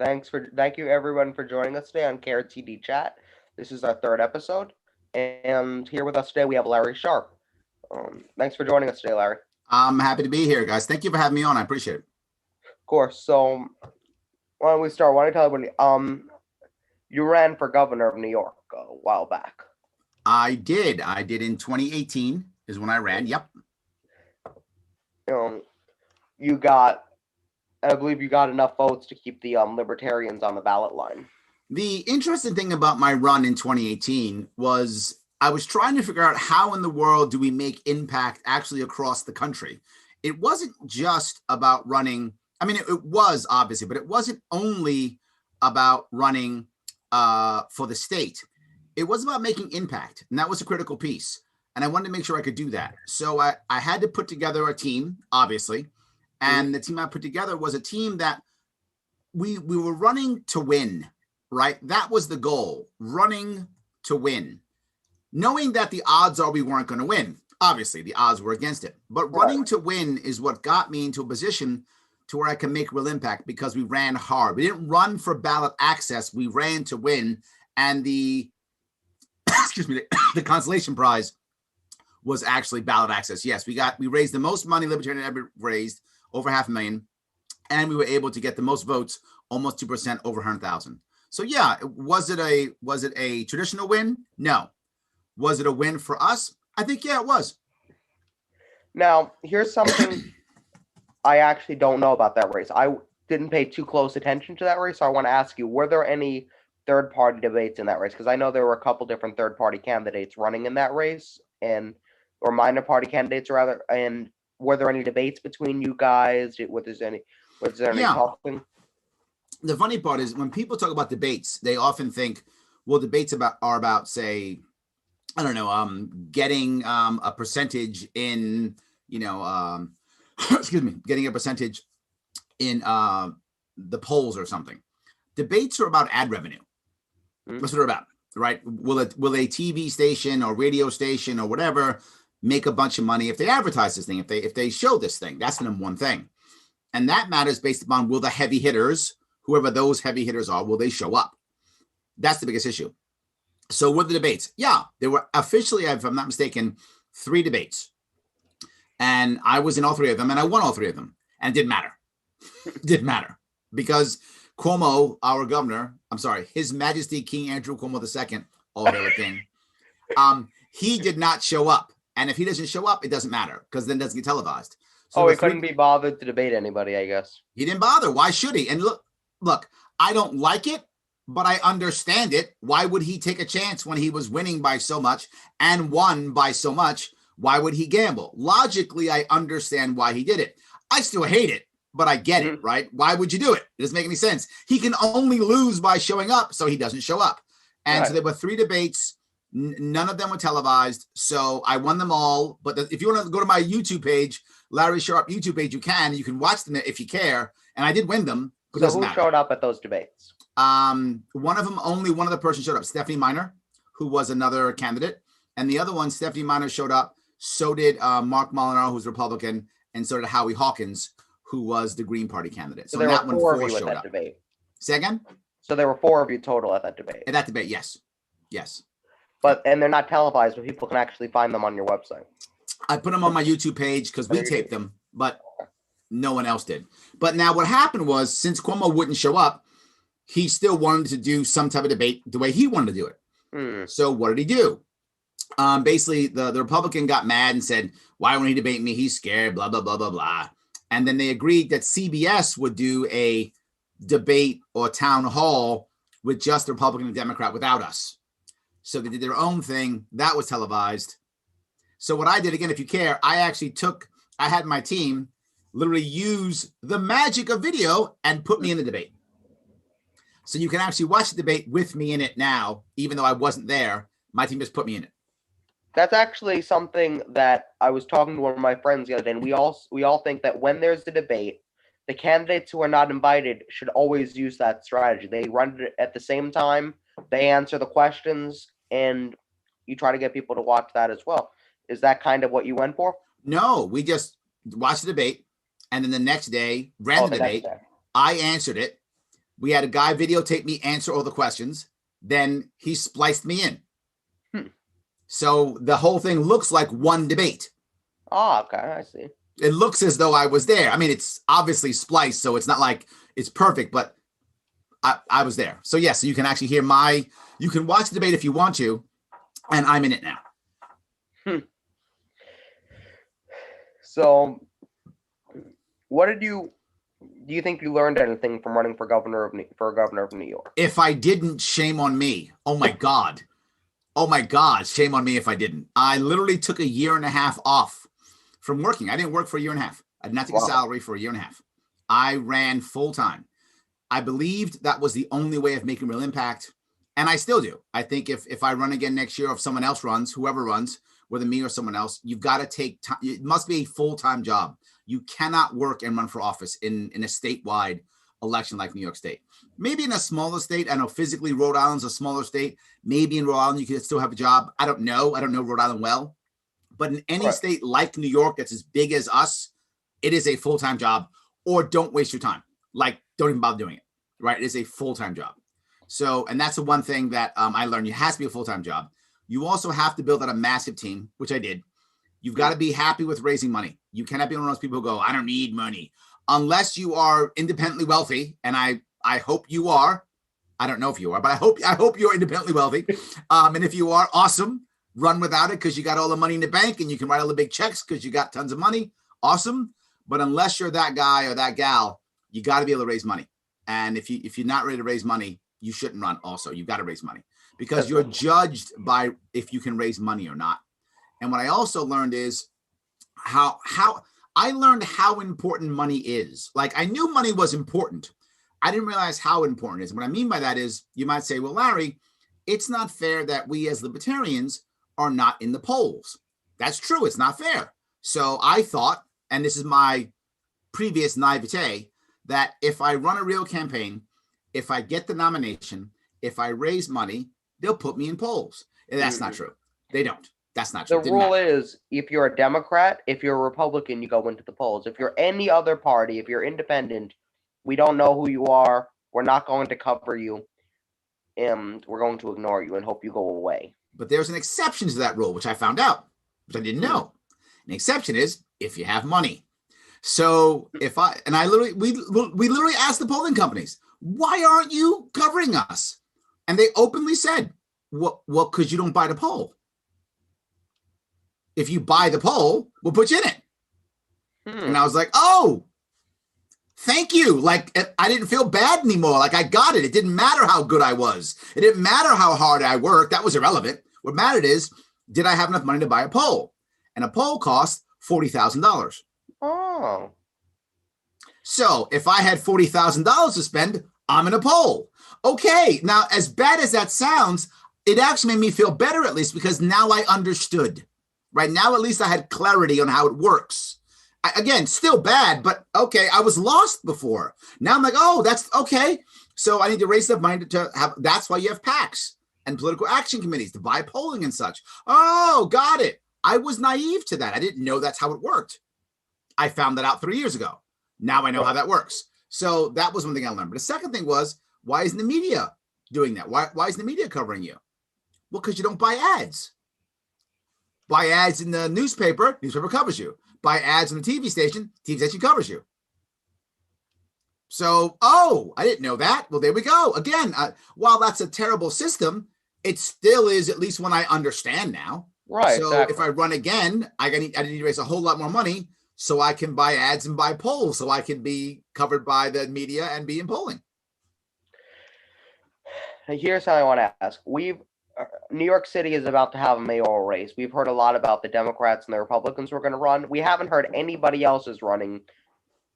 Thank you everyone for joining us today on KRTD Chat. This is our third episode, and here with us today we have Larry Sharpe. Thanks for joining us today, Larry. I'm happy to be here, guys. Thank you for having me on. I appreciate it. Of course. So, why don't we start? Why don't you tell everybody? You ran for governor of New York a while back. I did in 2018 is when I ran. Yep. I believe you got enough votes to keep the Libertarians on the ballot line. The interesting thing about my run in 2018 was I was trying to figure out how in the world do we make impact actually across the country. It wasn't just about running. I mean, it was obviously, but it wasn't only about running for the state. It was about making impact, and that was a critical piece. And I wanted to make sure I could do that. So I had to put together a team, obviously. And the team I put together was a team that we were running to win, right? That was the goal, running to win. Knowing that the odds are we weren't going to win. Obviously, the odds were against it. But running to win is what got me into a position to where I can make real impact because we ran hard. We didn't run for ballot access. We ran to win. And the consolation prize was actually ballot access. Yes, we raised the most money Libertarian ever raised, over $500,000, and we were able to get the most votes, almost 2%, over 100,000. So yeah, was it a traditional win? No. Was it a win for us? I think yeah, it was. Now, here's something I actually don't know about that race. I didn't pay too close attention to that race, so I want to ask you, were there any third-party debates in that race? Because I know there were a couple different third-party candidates running in that race, or minor party candidates rather, and were there any debates between you guys? Was there any talking? The funny part is when people talk about debates, they often think, well, debates are about, say, I don't know, getting a percentage in, getting a percentage in the polls or something. Debates are about ad revenue. That's what they're about, right? Will a TV station or radio station or whatever make a bunch of money if they advertise this thing, if they show this thing? That's the number one thing. And that matters based upon will the heavy hitters, whoever those heavy hitters are, will they show up? That's the biggest issue. So what are the debates? Yeah, there were officially, if I'm not mistaken, 3 debates. And I was in all 3 of them, and I won all 3 of them. And it didn't matter. It didn't matter. Because Cuomo, our governor, His Majesty King Andrew Cuomo II, all hail the king, he did not show up. And if he doesn't show up, it doesn't matter, because then it doesn't get televised. So he couldn't be bothered to debate anybody, I guess. He didn't bother. Why should he? And look, I don't like it, but I understand it. Why would he take a chance when he was winning by so much and won by so much? Why would he gamble? Logically, I understand why he did it. I still hate it, but I get it, right? Why would you do it? It doesn't make any sense. He can only lose by showing up, so he doesn't show up. And so there were 3 debates. None of them were televised, so I won them all. But if you want to go to my YouTube page, Larry Sharpe YouTube page, you can watch them if you care. And I did win them. So who showed up at those debates? One of them, only one other person showed up, Stephanie Miner, who was another candidate. And the other one, Stephanie Miner, showed up. So did Mark Molinaro, who's Republican, and so did Howie Hawkins, who was the Green Party candidate. So there were 4 of you at that debate. Say again? So there were 4 of you total at that debate. At that debate, yes. And they're not televised, but people can actually find them on your website. I put them on my YouTube page because we taped them, but no one else did. But now what happened was, since Cuomo wouldn't show up, he still wanted to do some type of debate the way he wanted to do it. So what did he do? Basically, the Republican got mad and said, why won't he debate me? He's scared, blah, blah, blah, blah, blah. And then they agreed that CBS would do a debate or town hall with just the Republican and Democrat without us. So they did their own thing. That was televised. So what I did, again, if you care, I had my team literally use the magic of video and put me in the debate. So you can actually watch the debate with me in it now, even though I wasn't there. My team just put me in it. That's actually something that I was talking to one of my friends the other day, and we all think that when there's the debate, the candidates who are not invited should always use that strategy. They run it at the same time, they answer the questions, and you try to get people to watch that as well. Is that kind of what you went for? No, we just watched the debate, and then the next day ran the debate. I answered it. We had a guy videotape me answer all the questions. Then he spliced me in. So the whole thing looks like one debate. Oh, okay, I see. It looks as though I was there. I mean, it's obviously spliced, so it's not like it's perfect, but I was there. So yes, so you can actually hear you can watch the debate if you want to, and I'm in it now. So, do you think you learned anything from running for governor of New York? If I didn't, shame on me. Oh my God. Oh my God, shame on me if I didn't. I literally took a year and a half off from working. I didn't work for a year and a half. I did not take a salary for a year and a half. I ran full time. I believed that was the only way of making real impact. And I still do. I think if I run again next year, or if someone else runs, whoever runs, whether me or someone else, you've got to take time. It must be a full-time job. You cannot work and run for office in a statewide election like New York State. Maybe in a smaller state. I know physically Rhode Island's a smaller state. Maybe in Rhode Island you can still have a job. I don't know. I don't know Rhode Island well. But in any state like New York that's as big as us, it is a full-time job. Or don't waste your time. Like, don't even bother doing it. Right? It is a full-time job. So, and that's the one thing that I learned. It has to be a full-time job. You also have to build out a massive team, which I did. You've got to be happy with raising money. You cannot be one of those people who go, I don't need money. Unless you are independently wealthy, and I hope you are. I don't know if you are, but I hope you're independently wealthy. And if you are, awesome. Run without it because you got all the money in the bank and you can write all the big checks because you got tons of money. Awesome. But unless you're that guy or that gal, you got to be able to raise money. And if you're not ready to raise money, you shouldn't run also. You've got to raise money because you're judged by if you can raise money or not. And what I also learned is how I learned how important money is. Like, I knew money was important. I didn't realize how important it is. What I mean by that is you might say, well, Larry, it's not fair that we as libertarians are not in the polls. That's true. It's not fair. So I thought, and this is my previous naivete, that if I run a real campaign, if I get the nomination, if I raise money, they'll put me in polls. And that's not true. They don't. That's not true. The rule is, if you're a Democrat, if you're a Republican, you go into the polls. If you're any other party, if you're independent, we don't know who you are. We're not going to cover you. And we're going to ignore you and hope you go away. But there's an exception to that rule, which I found out, which I didn't know. An exception is if you have money. So we literally asked the polling companies, why aren't you covering us? And they openly said, well, because you don't buy the poll. If you buy the poll, we'll put you in it. And I was like, oh, thank you. Like, I didn't feel bad anymore. Like, I got it. It didn't matter how good I was. It didn't matter how hard I worked. That was irrelevant. What mattered is, did I have enough money to buy a poll? And a poll cost $40,000. Oh. So if I had $40,000 to spend, I'm in a poll. Okay. Now, as bad as that sounds, it actually made me feel better, at least, because now I understood. Right now, at least I had clarity on how it works. Again, still bad, but okay, I was lost before. Now I'm like, oh, that's okay. So I need to raise enough money to have, that's why you have PACs and political action committees to buy polling and such. Oh, got it. I was naive to that. I didn't know that's how it worked. I found that out 3 years ago. Now I know how that works. So that was one thing I learned. But the second thing was, why isn't the media doing that? Why isn't the media covering you? Well, because you don't buy ads. Buy ads in the newspaper covers you. Buy ads on the TV station covers you. So, oh, I didn't know that. Well, there we go. Again, while that's a terrible system, it still is at least one I understand now. Right. So exactly. If I run again, I need to raise a whole lot more money so I can buy ads and buy polls so I can be covered by the media and be in polling. Here's how I want to ask. New York City is about to have a mayoral race. We've heard a lot about the Democrats and the Republicans who are going to run. We haven't heard anybody else is running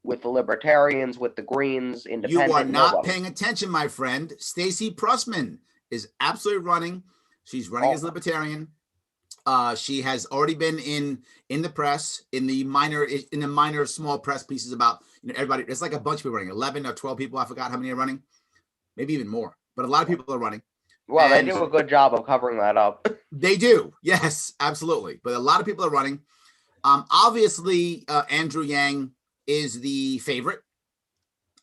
with the Libertarians, with the Greens, independent. You are not paying attention, my friend. Stacey Pressman is absolutely running. She's running as Libertarian. She has already been in the press, in the minor small press pieces about everybody. There's like a bunch of people running, 11 or 12 people. I forgot how many are running, maybe even more. But a lot of people are running. Well, they do a good job of covering that up. They do. Yes, absolutely. But a lot of people are running. Obviously, Andrew Yang is the favorite.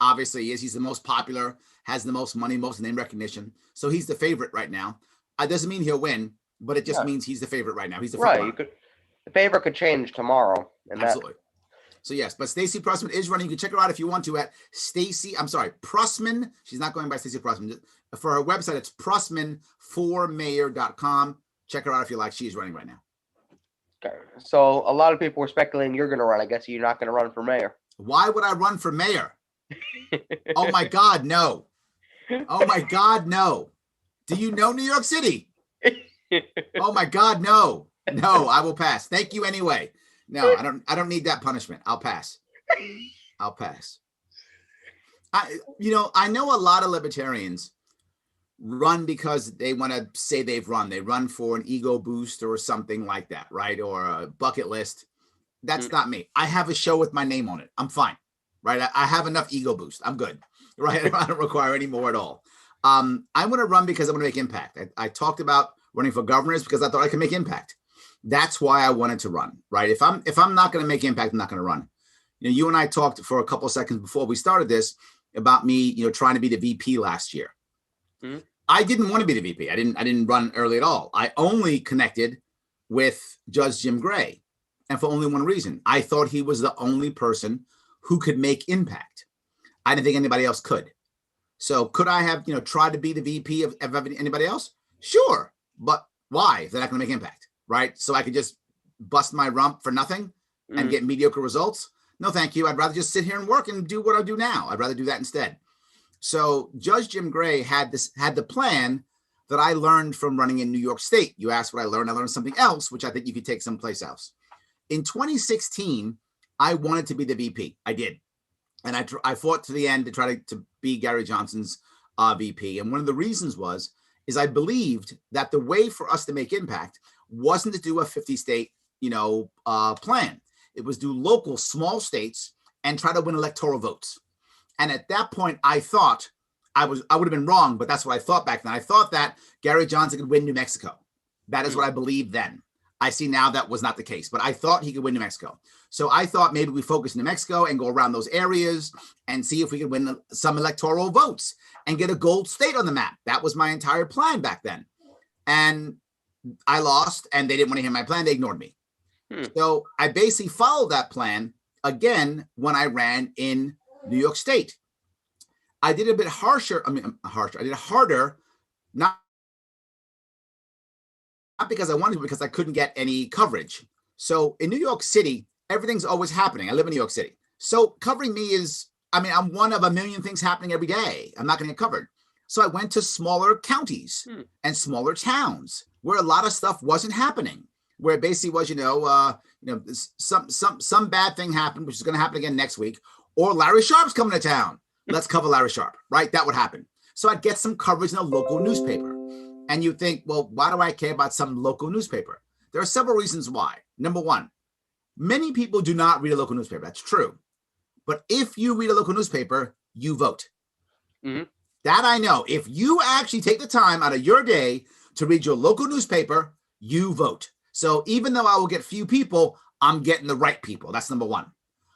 Obviously, he is. He's the most popular. has the most money, most name recognition. So he's the favorite right now. It doesn't mean he'll win, but it just means he's the favorite right now. He's the front runner. The favorite could change tomorrow. And absolutely. So yes, but Stacey Pressman is running. You can check her out if you want to at Pressman. She's not going by Stacey Pressman. For her website, it's pressman4mayor.com. Check her out if you like. She's running right now. Okay. So a lot of people were speculating you're going to run. I guess you're not going to run for mayor. Why would I run for mayor? Oh my God, no. Oh my God, no. Do you know New York City? Oh my God, no. No, I will pass. Thank you anyway. No, I don't need that punishment. I'll pass. I know a lot of libertarians run because they want to say they've run. They run for an ego boost or something like that, right? Or a bucket list. That's not me. I have a show with my name on it. I'm fine, right? I have enough ego boost. I'm good, right? I don't require any more at all. I want to run because I want to make impact. I talked about running for governors because I thought I could make impact. That's why I wanted to run, right? If I'm not going to make impact, I'm not going to run. You and I talked for a couple of seconds before we started this about me, trying to be the VP last year. Mm-hmm. I didn't want to be the VP. I didn't run early at all. I only connected with Judge Jim Gray, and for only one reason. I thought he was the only person who could make impact. I didn't think anybody else could. So could I have, tried to be the VP of anybody else? Sure, but why if they're not going to make impact? Right? So I could just bust my rump for nothing and get mediocre results? No, thank you. I'd rather just sit here and work and do what I do now. I'd rather do that instead. So Judge Jim Gray had the plan that I learned from running in New York State. You asked what I learned. I learned something else, which I think you could take someplace else. In 2016, I wanted to be the VP. I did. And I fought to the end to try to be Gary Johnson's VP. And one of the reasons is I believed that the way for us to make impact wasn't to do a 50-state, plan. It was do local small states and try to win electoral votes. And at that point, I thought I would have been wrong, but that's what I thought back then. I thought that Gary Johnson could win New Mexico. That is what I believed then. I see now that was not the case, but I thought he could win New Mexico. So I thought maybe we focus in New Mexico and go around those areas and see if we could win some electoral votes and get a gold state on the map. That was my entire plan back then. And I lost, and they didn't want to hear my plan. They ignored me. So I basically followed that plan again when I ran in New York State. I did a bit harsher. I did harder, not because I wanted to, because I couldn't get any coverage. So in New York City, everything's always happening. I live in New York City. So covering me I'm one of a million things happening every day. I'm not going to get covered. So I went to smaller counties and smaller towns where a lot of stuff wasn't happening, where it basically was, some bad thing happened, which is going to happen again next week, or Larry Sharpe's coming to town. Let's cover Larry Sharpe, right? That would happen. So I'd get some coverage in a local newspaper. And you think, well, why do I care about some local newspaper? There are several reasons why. Number one, many people do not read a local newspaper. That's true. But if you read a local newspaper, you vote. Mm-hmm. That I know. If you actually take the time out of your day to read your local newspaper, you vote. So even though I will get few people, I'm getting the right people. That's number one.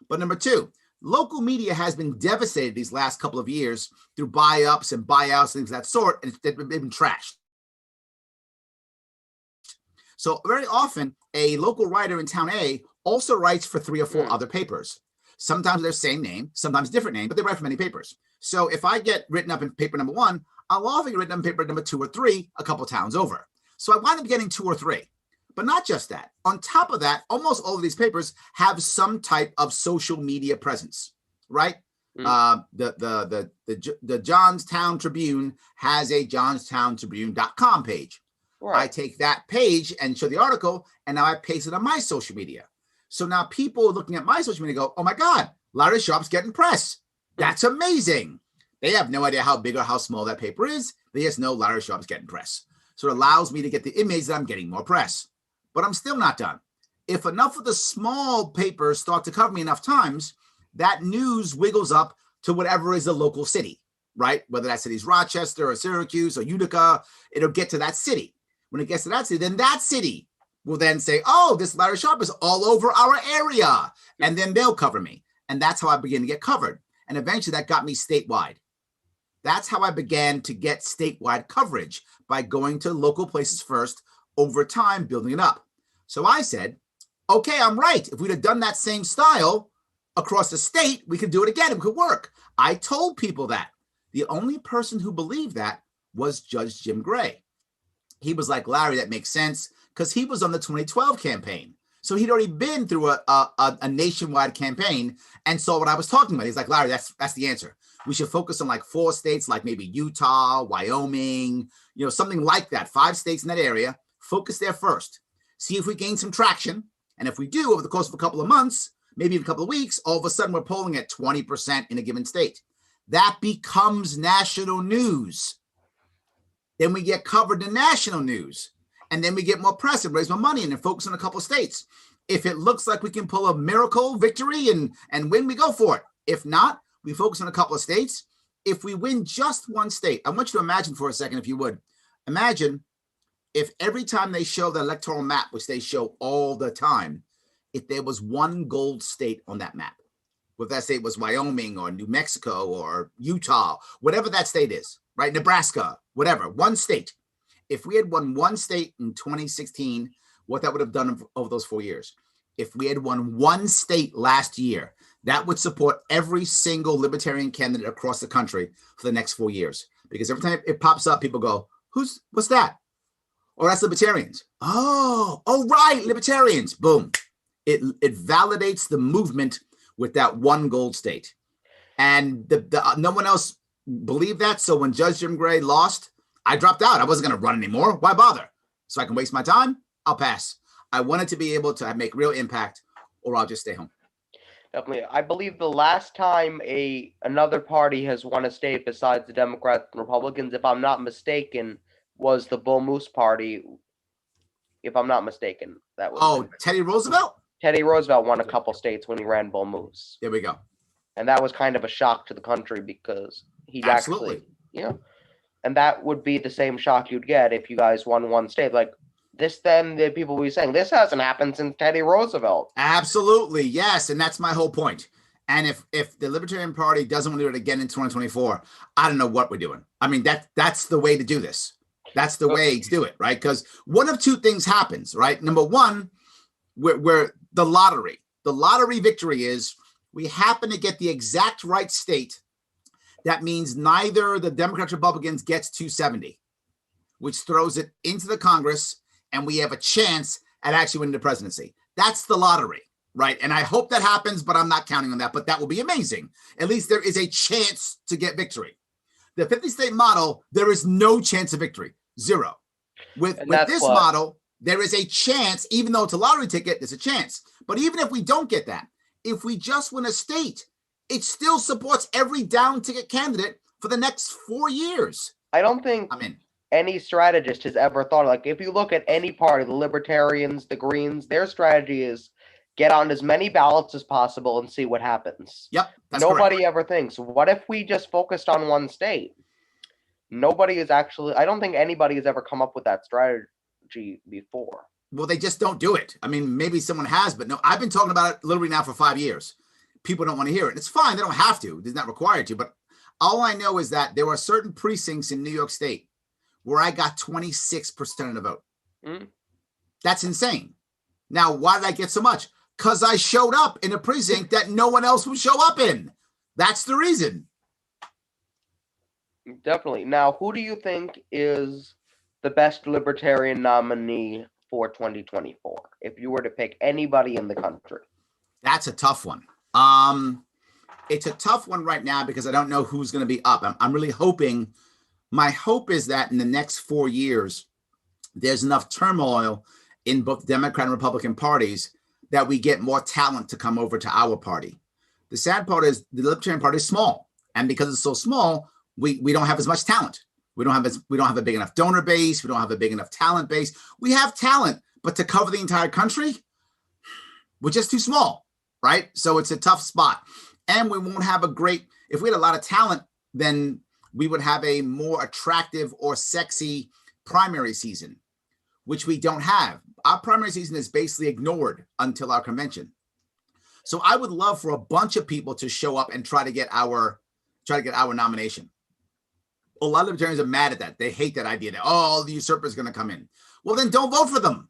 But number two, local media has been devastated these last couple of years through buy-ups and buyouts, things of that sort, and they've been trashed. So very often, a local writer in town A also writes for 3 or 4 other papers. Sometimes they're same name, sometimes different name, but they write for many papers. So if I get written up in paper number 1, I'll often get written up in paper number 2 or 3 a couple towns over. So I wind up getting 2 or 3. But not just that. On top of that, almost all of these papers have some type of social media presence, right? The Johnstown Tribune has a johnstowntribune.com page. Right. I take that page and show the article, and now I paste it on my social media. So now people looking at my social media go, oh my God, Larry Sharpe's getting press. That's amazing. They have no idea how big or how small that paper is. They just know Larry Sharpe's getting press. So it allows me to get the image that I'm getting more press. But I'm still not done. If enough of the small papers start to cover me enough times, that news wiggles up to whatever is the local city, right? Whether that city's Rochester or Syracuse or Utica, it'll get to that city. When it gets to that city, then that city will then say, oh, this Larry Sharpe is all over our area. And then they'll cover me. And that's how I begin to get covered. And eventually that got me statewide. That's how I began to get statewide coverage, by going to local places first, over time building it up. So I said, okay, I'm right. If we'd have done that same style across the state, we could do it again. It could work. I told people that. The only person who believed that was Judge Jim Gray. He was like, Larry, that makes sense, because he was on the 2012 campaign. So he'd already been through a nationwide campaign and saw what I was talking about. He's like, Larry, that's the answer. We should focus on like 4 states, like maybe Utah, Wyoming, something like that. 5 states in that area. Focus there first. See if we gain some traction. And if we do, over the course of a couple of months, maybe in a couple of weeks, all of a sudden we're polling at 20% in a given state. That becomes national news. Then we get covered in national news. And then we get more press and raise more money and then focus on a couple of states. If it looks like we can pull a miracle victory and win, we go for it. If not, we focus on a couple of states. If we win just one state, I want you to imagine for a second, if you would. Imagine if every time they show the electoral map, which they show all the time, if there was one gold state on that map, whether that state was Wyoming or New Mexico or Utah, whatever that state is, right? Nebraska, whatever, one state. If we had won one state in 2016, what that would have done over those 4 years. If we had won one state last year, that would support every single Libertarian candidate across the country for the next 4 years. Because every time it pops up, people go, what's that? Oh, that's Libertarians. Oh, right, Libertarians. Boom. It validates the movement with that one gold state. And no one else believed that. So when Judge Jim Gray lost, I dropped out. I wasn't going to run anymore. Why bother? So I can waste my time. I'll pass. I wanted to be able to make real impact, or I'll just stay home. Definitely. I believe the last time another party has won a state besides the Democrats and Republicans, if I'm not mistaken, was the Bull Moose Party. If I'm not mistaken, that was. Teddy Roosevelt? Teddy Roosevelt won a couple states when he ran Bull Moose. There we go. And that was kind of a shock to the country because he actually, and that would be the same shock you'd get if you guys won one state. Like this, then the people will be saying, this hasn't happened since Teddy Roosevelt. Absolutely. Yes. And that's my whole point. And if the Libertarian Party doesn't want to do it again in 2024, I don't know what we're doing. I mean, that's the way to do this. That's the way to do it, right? Because one of two things happens, right? Number one, where the lottery victory is we happen to get the exact right state. That means neither the Democrats or Republicans gets 270, which throws it into the Congress, and we have a chance at actually winning the presidency. That's the lottery, right? And I hope that happens, but I'm not counting on that. But that will be amazing. At least there is a chance to get victory. The 50-state model, there is no chance of victory. Zero. With this model, there is a chance, even though it's a lottery ticket, there's a chance. But even if we don't get that, if we just win a state, it still supports every down ticket candidate for the next 4 years. I don't think any strategist has ever thought, like, if you look at any party, the Libertarians, the Greens, their strategy is get on as many ballots as possible and see what happens. Yep. Nobody ever thinks, what if we just focused on one state? I don't think anybody has ever come up with that strategy before. Well, they just don't do it. I mean, maybe someone has, but no, I've been talking about it literally now for 5 years. People don't want to hear it. It's fine. They don't have to. They're not required to. But all I know is that there are certain precincts in New York State where I got 26% of the vote. Mm. That's insane. Now, why did I get so much? Because I showed up in a precinct that no one else would show up in. That's the reason. Definitely. Now, who do you think is the best Libertarian nominee for 2024? If you were to pick anybody in the country. That's a tough one. It's a tough one right now because I don't know who's going to be up. I'm really hoping, my hope is that in the next 4 years, there's enough turmoil in both Democrat and Republican parties that we get more talent to come over to our party. The sad part is the Libertarian Party is small. And because it's so small, we don't have as much talent. We don't have a big enough donor base. We don't have a big enough talent base. We have talent, but to cover the entire country, we're just too small, right? So it's a tough spot. And we won't have if we had a lot of talent, then we would have a more attractive or sexy primary season, which we don't have. Our primary season is basically ignored until our convention. So I would love for a bunch of people to show up and try to get our nomination. A lot of libertarians are mad at that. They hate that idea that, oh, the usurper is going to come in. Well, then don't vote for them,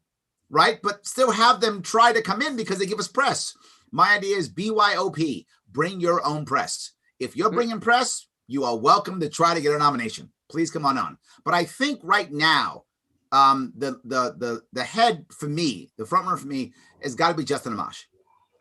right? But still have them try to come in because they give us press. My idea is BYOP, bring your own press. If you're bringing press, you are welcome to try to get a nomination. Please come on. But I think right now, the head for me, the front runner for me, has got to be Justin Amash.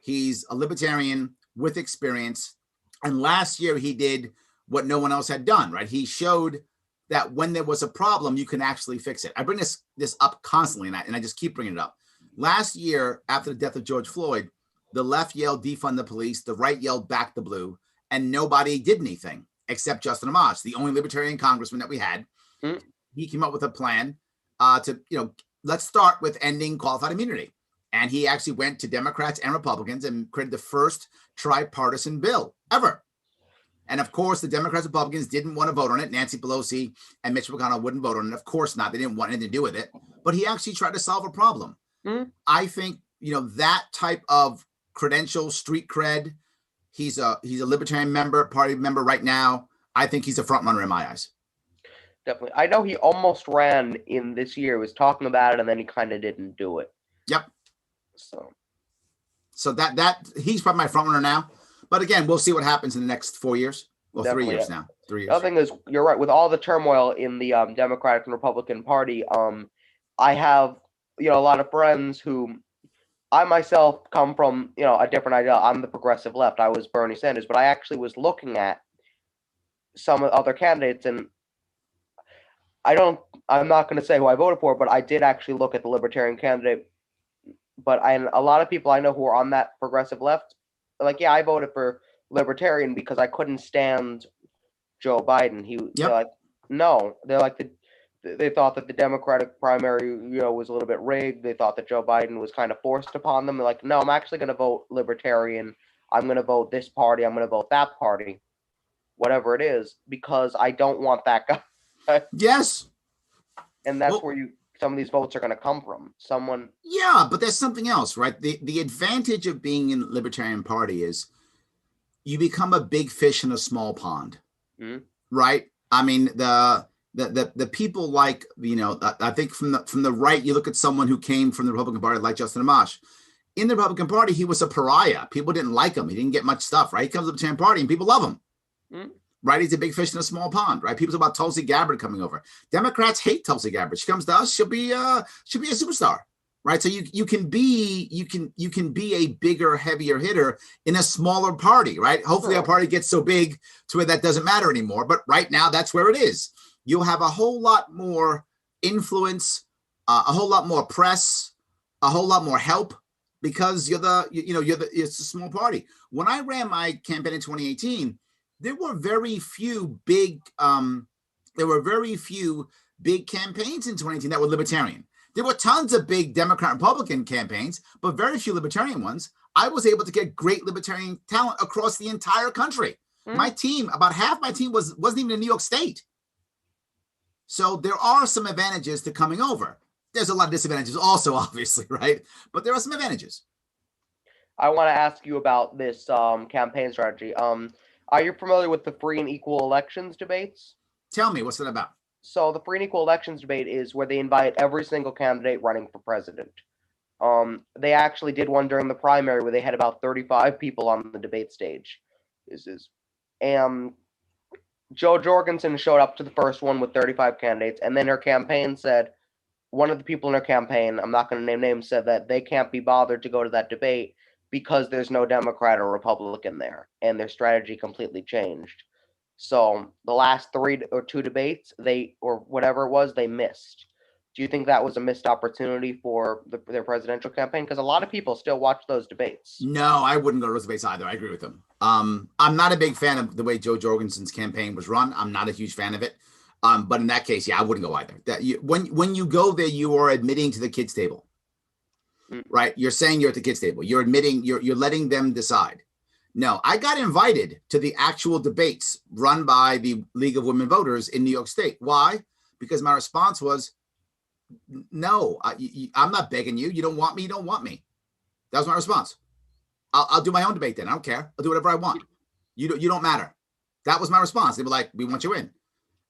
He's a libertarian with experience. And last year he did what no one else had done, right? He showed that when there was a problem, you can actually fix it. I bring this up constantly, and I just keep bringing it up. Last year, after the death of George Floyd, the left yelled defund the police, the right yelled back the blue, and nobody did anything except Justin Amash, the only libertarian congressman that we had. He came up with a plan to, let's start with ending qualified immunity. And he actually went to Democrats and Republicans and created the first tripartisan bill ever. And of course, the Democrats and Republicans didn't want to vote on it. Nancy Pelosi and Mitch McConnell wouldn't vote on it. Of course not. They didn't want anything to do with it. But he actually tried to solve a problem. I think, that type of credential, street cred, he's a libertarian party member right now. I think he's a front runner in my eyes. Definitely. I know he almost ran in this year. He was talking about it, and then he kind of didn't do it. Yep. So that he's probably my front runner now. But again, we'll see what happens in the next 4 years. Well, definitely, 3 years now. 3 years. The other thing is, you're right. With all the turmoil in the Democratic and Republican Party, I have a lot of friends who, I myself come from a different idea. I'm the progressive left. I was Bernie Sanders, but I actually was looking at some other candidates, and I'm not going to say who I voted for, but I did actually look at the Libertarian candidate. But a lot of people I know who are on that progressive left, like, yeah, I voted for Libertarian because I couldn't stand Joe Biden. They're like, no, they thought that the Democratic primary, was a little bit rigged. They thought that Joe Biden was kind of forced upon them. They're like, no, I'm actually going to vote Libertarian. I'm going to vote this party. I'm going to vote that party, whatever it is, because I don't want that guy. Yes. And that's where some of these votes are going to come from. Yeah, but there's something else, right? The advantage of being in the Libertarian Party is you become a big fish in a small pond, right? I mean, the people like, I think from the right, you look at someone who came from the Republican Party like Justin Amash. In the Republican Party, he was a pariah. People didn't like him. He didn't get much stuff, right? He comes to the Libertarian Party and people love him. Right? He's a big fish in a small pond, right? People talk about Tulsi Gabbard coming over. Democrats hate Tulsi Gabbard. She comes to us, she'll be a superstar, right? So you can be a bigger, heavier hitter in a smaller party, right? Hopefully our party gets so big to where that doesn't matter anymore. But right now, that's where it is. You'll have a whole lot more influence, a whole lot more press, a whole lot more help because it's a small party. When I ran my campaign in 2018. There were very few big campaigns in 2018 that were libertarian. There were tons of big Democrat Republican campaigns, but very few libertarian ones. I was able to get great libertarian talent across the entire country. My team, about half my team wasn't even in New York State. So there are some advantages to coming over. There's a lot of disadvantages also, obviously, right? But there are some advantages. I want to ask you about this campaign strategy. Are you familiar with the free and equal elections debates? Tell me, what's that about? So the free and equal elections debate is where they invite every single candidate running for president. They actually did one during the primary where they had about 35 people on the debate stage. And Jo Jorgensen showed up to the first one with 35 candidates, and then her campaign said, one of the people in her campaign, I'm not going to name names, said that they can't be bothered to go to that debate because there's no Democrat or Republican there, and their strategy completely changed. So the last 3 or 2 debates, or whatever it was, they missed. Do you think that was a missed opportunity for their presidential campaign? Because a lot of people still watch those debates. No, I wouldn't go to those debates either. I agree with them. I'm not a big fan of the way Jo Jorgensen's campaign was run. I'm not a huge fan of it. But in that case, yeah, I wouldn't go either. When you go there, you are admitting to the kids' table. Right? You're saying you're at the kids' table. You're admitting, you're letting them decide. No, I got invited to the actual debates run by the League of Women Voters in New York State. Why? Because my response was, no, I'm not begging you. You don't want me. You don't want me. That was my response. I'll do my own debate then. I don't care. I'll do whatever I want. You don't matter. That was my response. They were like, we want you in.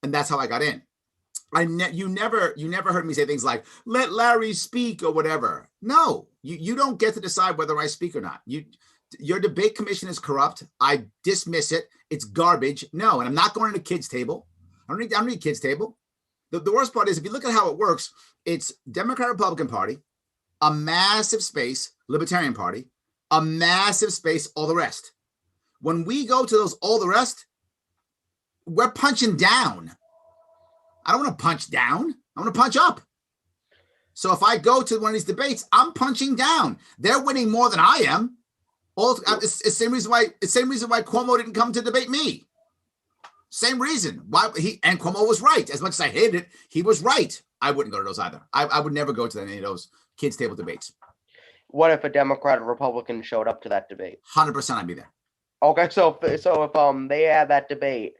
And that's how I got in. You never heard me say things like, let Larry speak or whatever. No, you don't get to decide whether I speak or not. Your debate commission is corrupt. I dismiss it. It's garbage. No, and I'm not going to the kids' table. I don't need kids' table. The worst part is, if you look at how it works, it's Democrat Republican Party, a massive space, Libertarian Party, a massive space, all the rest. When we go to those all the rest, we're punching down. I don't want to punch down. I want to punch up. So if I go to one of these debates, I'm punching down. They're winning more than I am. It's the same reason why Cuomo didn't come to debate me. Same reason why and Cuomo was right. As much as I hated it, he was right. I wouldn't go to those either. I would never go to any of those kids' table debates. What if a Democrat or Republican showed up to that debate? 100% I'd be there. Okay, so if they had that debate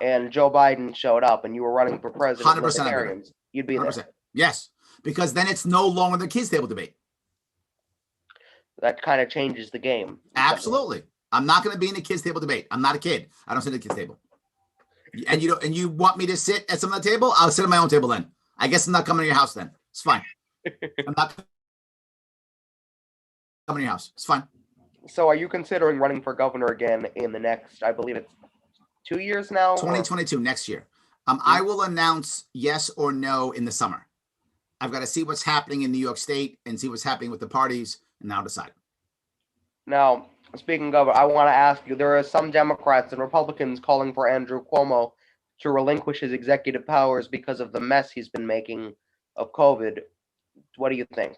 and Joe Biden showed up and you were running for president, 100% Libertarians, you'd be 100%. There. Yes, because then it's no longer the kids' table debate. That kind of changes the game. Absolutely. I'm not going to be in the kids' table debate. I'm not a kid. I don't sit at the kids' table. And you want me to sit at some of the table? I'll sit at my own table then. I guess I'm not coming to your house then. It's fine. I'm not coming to your house. It's fine. So are you considering running for governor again in the next, I believe it's 2 years now? 2022, next year. I will announce yes or no in the summer. I've got to see what's happening in New York State and see what's happening with the parties, and now decide. Now, speaking of, I want to ask you, there are some Democrats and Republicans calling for Andrew Cuomo to relinquish his executive powers because of the mess he's been making of COVID. What do you think?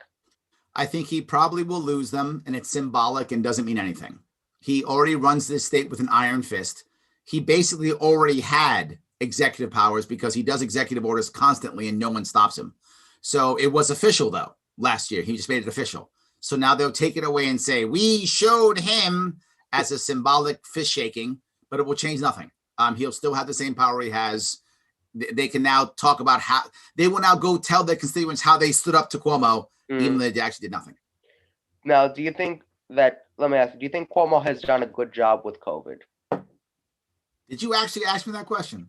I think he probably will lose them, and it's symbolic and doesn't mean anything. He already runs this state with an iron fist. He basically already had executive powers because he does executive orders constantly and no one stops him. So it was official, though, last year. He just made it official. So now they'll take it away and say, we showed him, as a symbolic fist shaking, but it will change nothing. He'll still have the same power he has. They can now talk about how they will now go tell their constituents how they stood up to Cuomo, even though they actually did nothing. Now, let me ask you, do you think Cuomo has done a good job with COVID? Did you actually ask me that question?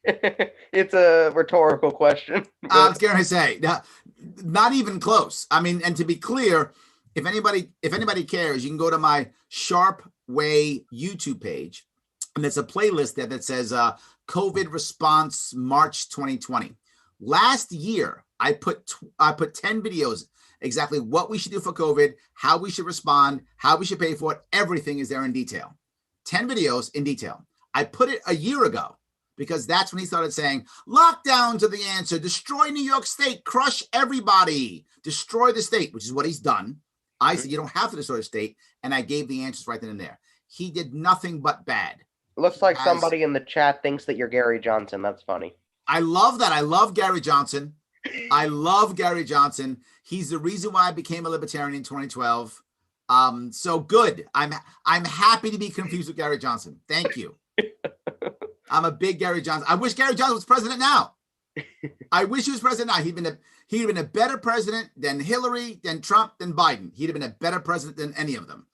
It's a rhetorical question. I was going to say, not even close. I mean, and to be clear, if anybody cares, you can go to my Sharpe Way YouTube page, and there's a playlist there that says COVID response March 2020. Last year, I put 10 videos exactly what we should do for COVID, how we should respond, how we should pay for it. Everything is there in detail. 10 videos in detail. I put it a year ago because that's when he started saying, lockdowns are the answer, destroy New York State, crush everybody, destroy the state, which is what he's done. I said, you don't have to destroy the state. And I gave the answers right then and there. He did nothing but bad. Looks like somebody in the chat thinks that you're Gary Johnson. That's funny. I love that. I love Gary Johnson. I love Gary Johnson. He's the reason why I became a libertarian in 2012. So good. I'm happy to be confused with Gary Johnson. Thank you. I'm a big Gary Johnson. I wish Gary Johnson was president now. I wish he was president now. He'd have been a better president than Hillary, than Trump, than Biden. He'd have been a better president than any of them.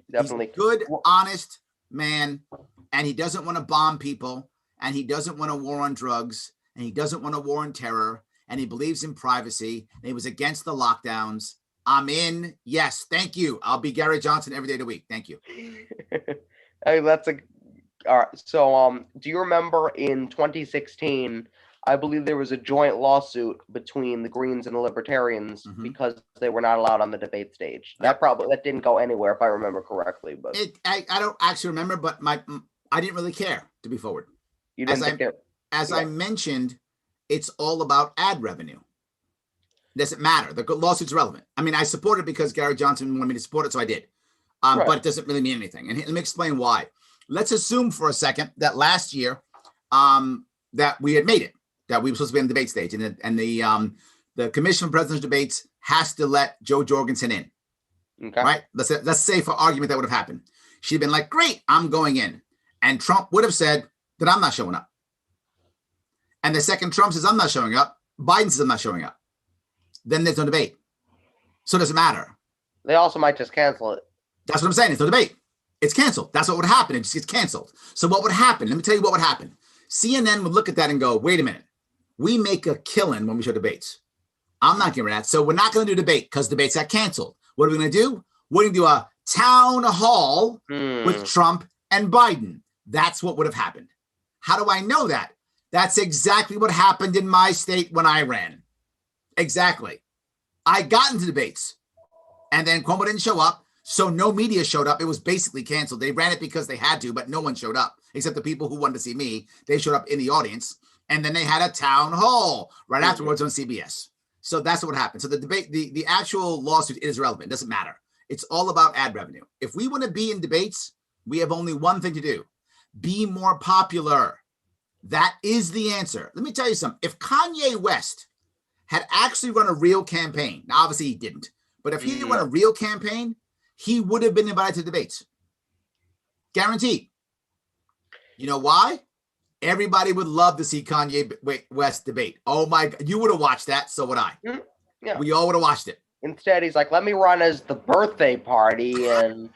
Definitely. He's a good, honest man, and he doesn't want to bomb people, and he doesn't want a war on drugs, and he doesn't want a war on terror, and he believes in privacy, and he was against the lockdowns. I'm in. Yes, thank you. I'll be Gary Johnson every day of the week. Thank you. Hey, all right. So, do you remember in 2016, I believe there was a joint lawsuit between the Greens and the Libertarians because they were not allowed on the debate stage. That didn't go anywhere, if I remember correctly. But I don't actually remember, but I didn't really care, to be forward. You didn't care. As I mentioned, it's all about ad revenue. It doesn't matter. The lawsuit's relevant. I mean, I support it because Gary Johnson wanted me to support it, so I did. Right. But it doesn't really mean anything. And let me explain why. Let's assume for a second that last year that we had made it, that we were supposed to be on the debate stage, and the Commission for Presidential Debates has to let Jo Jorgensen in. Okay. Right? Let's say for argument that would have happened. She'd been like, great, I'm going in. And Trump would have said that I'm not showing up. And the second Trump says I'm not showing up, Biden says I'm not showing up. Then there's no debate. So it doesn't matter. They also might just cancel it. That's what I'm saying. It's no debate. It's canceled. That's what would happen. It just gets canceled. So what would happen? Let me tell you what would happen. CNN would look at that and go, wait a minute, we make a killing when we show debates. I'm not giving that. So we're not going to do debate because debates got canceled. What are we going to do? We're going to do a town hall with Trump and Biden. That's what would have happened. How do I know that? That's exactly what happened in my state when I ran. Exactly. I got into debates and then Cuomo didn't show up. So no media showed up. It was basically canceled. They ran it because they had to, but no one showed up except the people who wanted to see me. They showed up in the audience and then they had a town hall right afterwards on CBS. So that's what happened. So the debate, the actual lawsuit is irrelevant. It doesn't matter. It's all about ad revenue. If we want to be in debates, we have only one thing to do. Be more popular. That is the answer. Let me tell you something. If Kanye West had actually run a real campaign, now obviously he didn't, but if he had run a real campaign, he would have been invited to debates. Guaranteed. You know why? Everybody would love to see Kanye West debate. Oh my God, you would have watched that. So would I. Yeah. We all would have watched it. Instead, he's like, let me run as the birthday party. And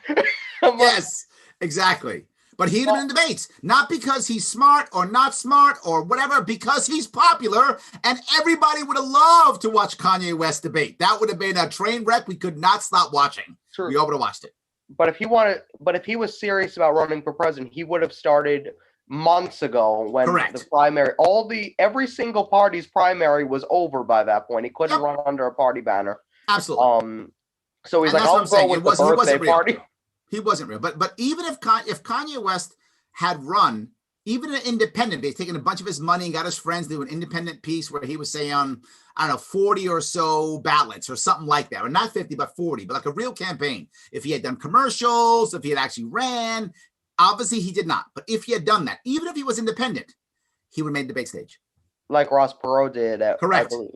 yes, exactly. But he'd have been in debates, not because he's smart or not smart or whatever, because he's popular and everybody would have loved to watch Kanye West debate. That would have been a train wreck we could not stop watching. True. We all would have watched it. But if he was serious about running for president, he would have started months ago when the primary, every single party's primary was over by that point. He couldn't run under a party banner. Absolutely. So he's like, I'll go with the birthday party. He wasn't real. But even if Kanye West had run, even an independent, they've taken a bunch of his money and got his friends to do an independent piece where he was saying on, I don't know, 40 or so ballots or something like that. Or not 50, but 40, but like a real campaign. If he had done commercials, if he had actually ran, obviously he did not. But if he had done that, even if he was independent, he would have made the debate stage. Like Ross Perot did. Correct. I believe.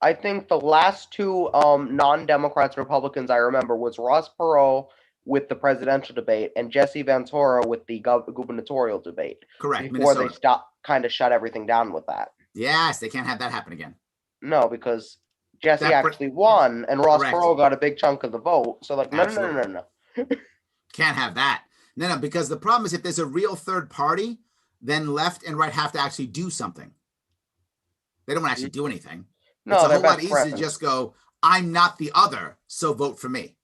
I think the last two non-Democrats Republicans I remember was Ross Perot with the presidential debate and Jesse Ventura with the gubernatorial debate. Correct. Before they shut everything down with that. Yes, they can't have that happen again. No, because Jesse actually won and Ross Perot got a big chunk of the vote. So like, no. Can't have that. No, because the problem is if there's a real third party, then left and right have to actually do something. They don't want to actually do anything. No, it's a whole lot easier to just go, I'm not the other, so vote for me.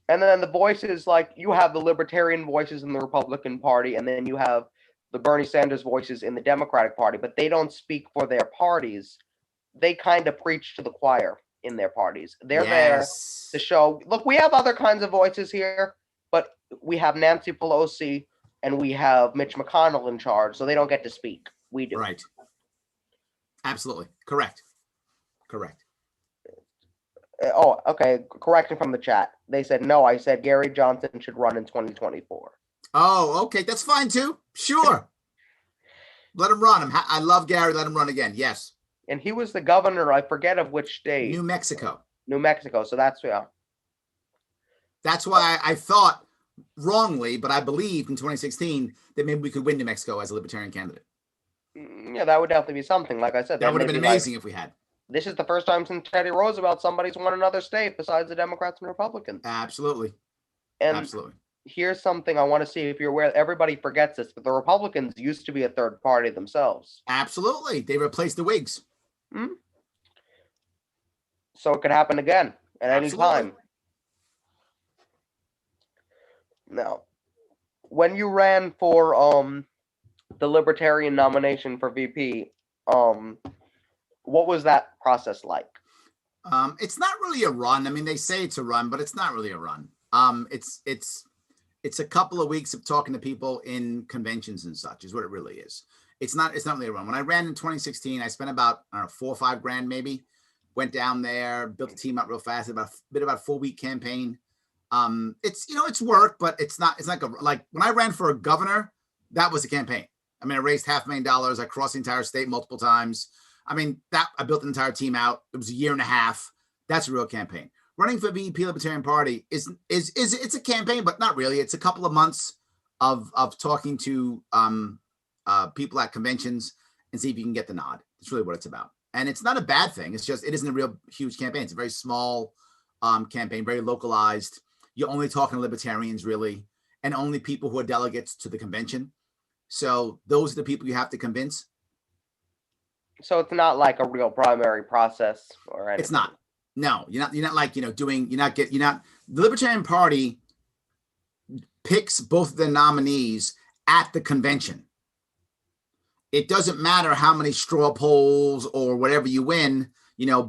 And then the voices, like you have the Libertarian voices in the Republican Party, and then you have the Bernie Sanders voices in the Democratic Party, but they don't speak for their parties. They kind of preach to the choir in their parties. They're there to show, look, we have other kinds of voices here, but we have Nancy Pelosi and we have Mitch McConnell in charge, so they don't get to speak. We do. Right. Absolutely. Correct. Oh, okay. Correction from the chat. They said, no, I said Gary Johnson should run in 2024. Oh, okay. That's fine too. Sure. Let him run. I love Gary. Let him run again. Yes. And he was the governor, I forget of which state. New Mexico. So that's, yeah. That's why I thought wrongly, but I believed in 2016 that maybe we could win New Mexico as a Libertarian candidate. Yeah, that would definitely be something. Like I said, that would have been amazing if we had. This is the first time since Teddy Roosevelt somebody's won another state besides the Democrats and Republicans. Absolutely. And absolutely. Here's something I want to see if you're aware. Everybody forgets this, but the Republicans used to be a third party themselves. Absolutely. They replaced the Whigs. Mm-hmm. So it could happen again at any time. Now, when you ran for the Libertarian nomination for VP, what was that process like? It's not really a run. I mean, they say it's a run, but it's not really a run. It's a couple of weeks of talking to people in conventions and such is what it really is. It's not really a run. When I ran in 2016, I spent about, I don't know, $4 or $5 grand maybe. Went down there, built the team up real fast. About a 4-week campaign. It's work, but it's like when I ran for a governor, that was a campaign. I mean, I raised $500,000. I crossed the entire state multiple times. I mean, I built an entire team out. It was a year and a half. That's a real campaign. Running for VP Libertarian Party is it's a campaign, but not really. It's a couple of months of talking to people at conventions and see if you can get the nod. That's really what it's about. And it's not a bad thing. It's just, it isn't a real huge campaign. It's a very small campaign, very localized. You're only talking to libertarians really, and only people who are delegates to the convention. So those are the people you have to convince. So it's not like a real primary process or anything. It's not. No, you're not like, the Libertarian Party picks both of the nominees at the convention. It doesn't matter how many straw polls or whatever you win,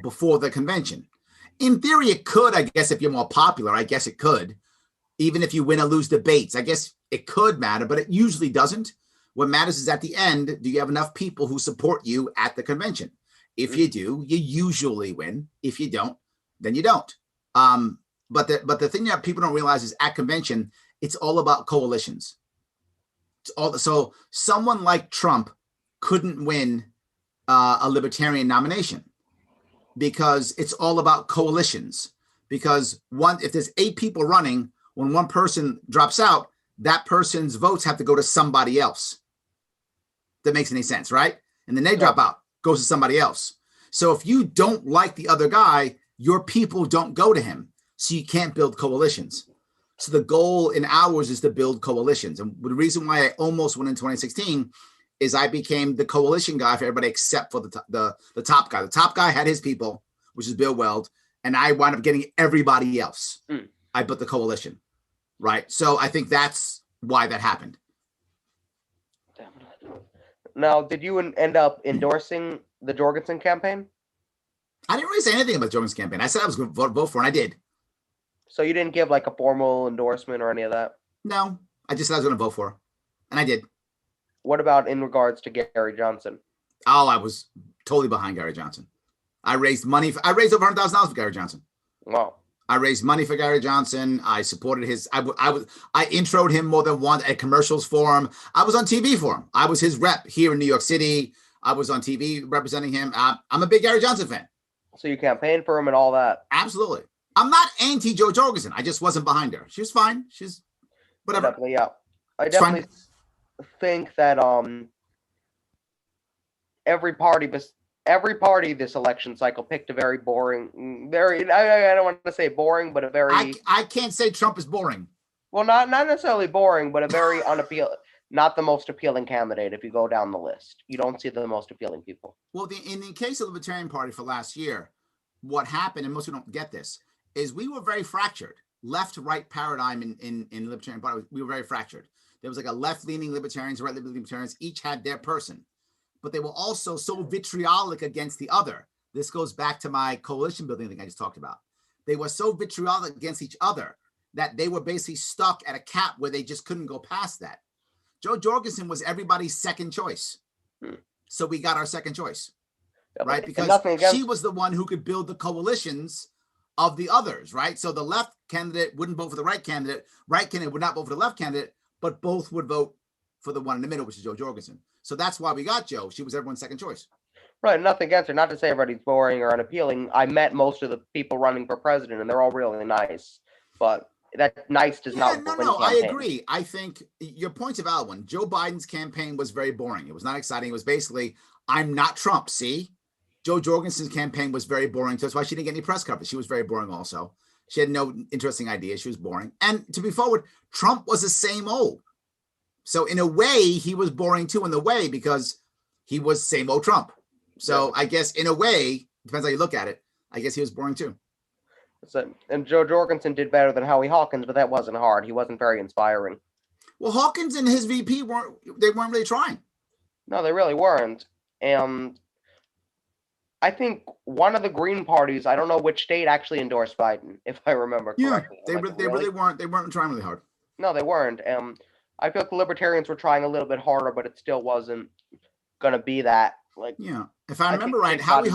before the convention. In theory, it could, I guess, if you're more popular, I guess it could. Even if you win or lose debates, I guess it could matter, but it usually doesn't. What matters is at the end, do you have enough people who support you at the convention? If you do, you usually win. If you don't, then you don't. But the thing that people don't realize is at convention, it's all about coalitions. So someone like Trump couldn't win a Libertarian nomination because it's all about coalitions. Because if there's 8 people running, when one person drops out, that person's votes have to go to somebody else. That makes any sense, right? And then they drop out, goes to somebody else. So if you don't like the other guy, your people don't go to him. So you can't build coalitions. So the goal in ours is to build coalitions. And the reason why I almost won in 2016 is I became the coalition guy for everybody except for the top guy. The top guy had his people, which is Bill Weld, and I wound up getting everybody else. I built the coalition, right? So I think that's why that happened. Now, did you end up endorsing the Jorgensen campaign? I didn't really say anything about the Jorgensen campaign. I said I was going to vote for it, and I did. So you didn't give like a formal endorsement or any of that? No, I just said I was going to vote for it, and I did. What about in regards to Gary Johnson? Oh, I was totally behind Gary Johnson. I raised money. I raised over $100,000 for Gary Johnson. Wow. I raised money for Gary Johnson. I supported his. I introed him more than once at commercials for him. I was on TV for him. I was his rep here in New York City. I was on TV representing him. I'm a big Gary Johnson fan. So you campaigned for him and all that? Absolutely. I'm not anti Jo Jorgensen. I just wasn't behind her. She was fine. She's whatever. Definitely, yeah. I definitely think that every party this election cycle picked a very boring, I don't want to say boring, but a very I can't say Trump is boring. Well, not necessarily boring, but a very unappealing, not the most appealing candidate. If you go down the list, you don't see the most appealing people. Well, in the case of the Libertarian Party for last year, what happened, and most people don't get this, is we were very fractured. Left-right paradigm in the Libertarian Party, we were very fractured. There was like a left-leaning libertarians, right-leaning libertarians, each had their person. But they were also so vitriolic against the other. This goes back to my coalition building thing I just talked about. They were so vitriolic against each other that they were basically stuck at a cap where they just couldn't go past that. Jo Jorgensen was everybody's second choice. So we got our second choice, right? Because she was the one who could build the coalitions of the others, right? So the left candidate wouldn't vote for the right candidate would not vote for the left candidate, but both would vote for the one in the middle, which is Jo Jorgensen. So that's why we got Jo. She was everyone's second choice. Right, nothing against her. Not to say everybody's boring or unappealing. I met most of the people running for president, and they're all really nice. But that nice does not. No, I agree. I think your point's a valid one. Joe Biden's campaign was very boring. It was not exciting. It was basically, I'm not Trump, see? Jo Jorgensen's campaign was very boring. So that's why she didn't get any press coverage. She was very boring also. She had no interesting ideas. She was boring. And to be forward, Trump was the same old. So in a way, he was boring too, in the way, because he was same old Trump. So I guess in a way, depends how you look at it, I guess he was boring too. And Jo Jorgensen did better than Howie Hawkins, but that wasn't hard. He wasn't very inspiring. Well, Hawkins and his VP weren't really trying. No, they really weren't. And I think one of the Green parties, I don't know which state, actually endorsed Biden, if I remember correctly. Yeah, they really weren't. They weren't trying really hard. No, they weren't. I feel like the Libertarians were trying a little bit harder, but it still wasn't going to be that. If I remember right, Howie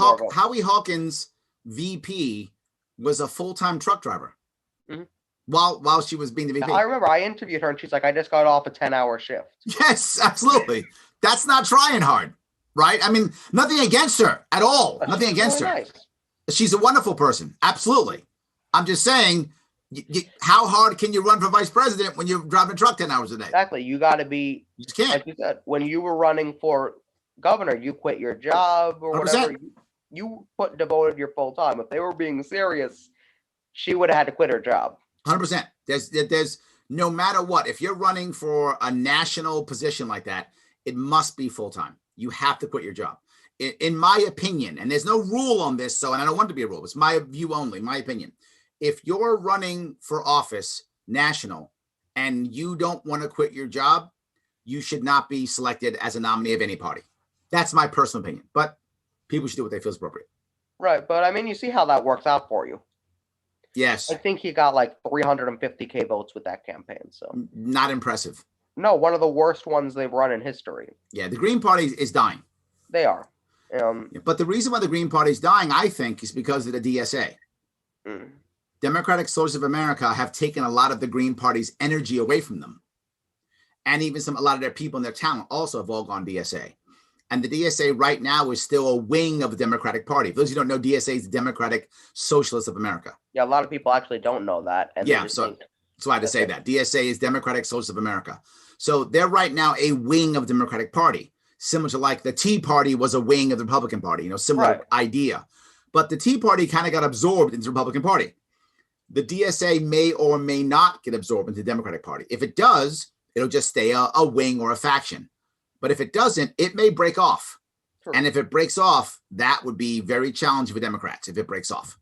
Hawkins' VP was a full-time truck driver while she was being the VP. I remember I interviewed her, and she's like, I just got off a 10-hour shift. Yes, absolutely. That's not trying hard, right? I mean, nothing against her at all. Nothing against her. Nice. She's a wonderful person. Absolutely. I'm just saying, how hard can you run for vice president when you're driving a truck 10 hours a day? Exactly. You got to be, you just can't. Like you said, when you were running for governor, you quit your job or 100%. Whatever. You devoted your full time. If they were being serious, she would have had to quit her job. 100%. There's no matter what, if you're running for a national position like that, it must be full-time. You have to quit your job. In my opinion, and there's no rule on this, and I don't want to be a rule, it's my view only, my opinion. If you're running for office national and you don't want to quit your job, you should not be selected as a nominee of any party. That's my personal opinion, but people should do what they feel is appropriate. Right, but I mean, you see how that works out for you. Yes. I think he got like 350K votes with that campaign, so. Not impressive. No, one of the worst ones they've run in history. Yeah, the Green Party is dying. They are. But the reason why the Green Party is dying, I think, is because of the DSA. Democratic Socialists of America have taken a lot of the Green Party's energy away from them. And even a lot of their people and their talent also have all gone DSA. And the DSA right now is still a wing of the Democratic Party. For those who don't know, DSA is the Democratic Socialists of America. Yeah, a lot of people actually don't know that. And yeah, so I had to say that. DSA is Democratic Socialists of America. So they're right now a wing of the Democratic Party, similar to like the Tea Party was a wing of the Republican Party, similar idea. But the Tea Party kind of got absorbed into the Republican Party. The DSA may or may not get absorbed into the Democratic Party. If it does, it'll just stay a wing or a faction. But if it doesn't, it may break off. Sure. And if it breaks off, that would be very challenging for Democrats if it breaks off.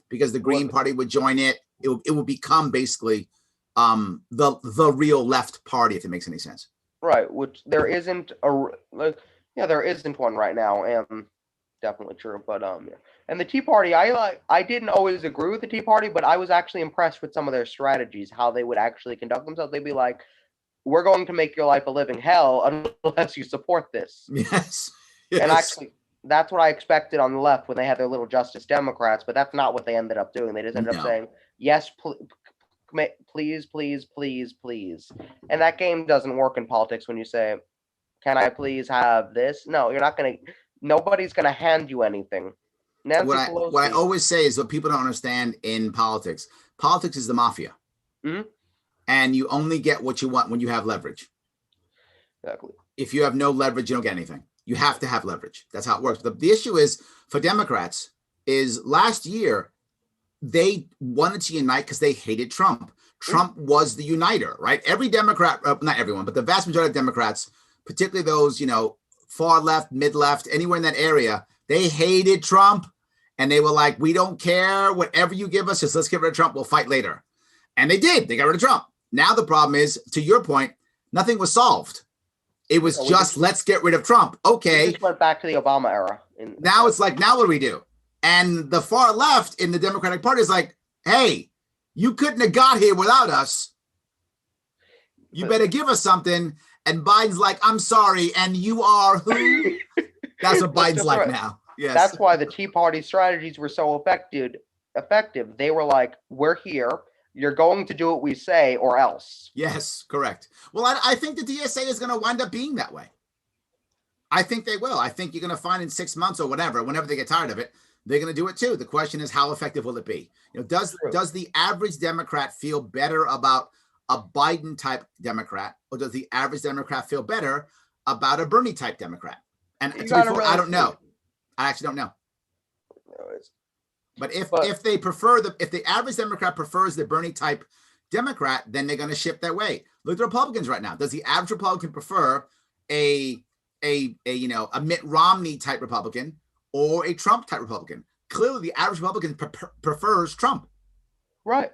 Because the Green Party would join it. It will become basically the real left party, if it makes any sense. Right, which there isn't there isn't one right now, and definitely true. But and the Tea Party, I didn't always agree with the Tea Party, but I was actually impressed with some of their strategies, how they would actually conduct themselves. They'd be like, "We're going to make your life a living hell unless you support this." Yes. And actually, that's what I expected on the left when they had their little Justice Democrats, but that's not what they ended up doing. They just ended up saying, "Yes, please, please, please, please." And that game doesn't work in politics when you say, "Can I please have this?" No, you're not going to. Nobody's going to hand you anything. What I always say is what people don't understand in politics. Politics is the mafia. Mm-hmm. And you only get what you want when you have leverage. Exactly. If you have no leverage, you don't get anything. You have to have leverage. That's how it works. But the issue is for Democrats is last year, they wanted to unite because they hated Trump. Trump was the uniter, right? Every Democrat, not everyone, but the vast majority of Democrats, particularly those, far left, mid left, anywhere in that area, they hated Trump. And they were like, we don't care. Whatever you give us, just let's get rid of Trump. We'll fight later. And they did. They got rid of Trump. Now the problem is, to your point, nothing was solved. It was let's get rid of Trump. Okay. We just went back to the Obama era. Now it's like, now what do we do? And the far left in the Democratic Party is like, hey, you couldn't have got here without us. You better give us something. And Biden's like, I'm sorry. And you are who? That's what Biden's like now. Yes. That's why the Tea Party strategies were so effective. They were like, we're here. You're going to do what we say or else. Yes, correct. Well, I think the DSA is going to wind up being that way. I think they will. I think you're going to find in 6 months or whatever, whenever they get tired of it, they're going to do it too. The question is, how effective will it be? Does the average Democrat feel better about a Biden type Democrat, or does the average Democrat feel better about a Bernie type Democrat? And I don't know. I actually don't know. But if the average Democrat prefers the Bernie type Democrat, then they're going to shift that way. Look at the Republicans right now. Does the average Republican prefer a Mitt Romney type Republican or a Trump type Republican? Clearly, the average Republican prefers Trump. Right.